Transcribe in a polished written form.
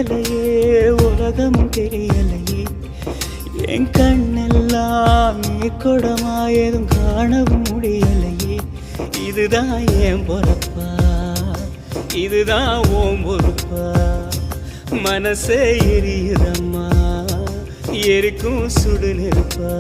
புரியலையே உலகமும் தெரியலையே என் கண்ணெல்லாம் நீ கொடமா எதுவும் காணவும் முடியலையே இதுதான் என் பொறப்பா இதுதான் ஓம் பொறுப்பா மனசே எரியுதம்மா எரிக்கும் சுடு நெருப்பா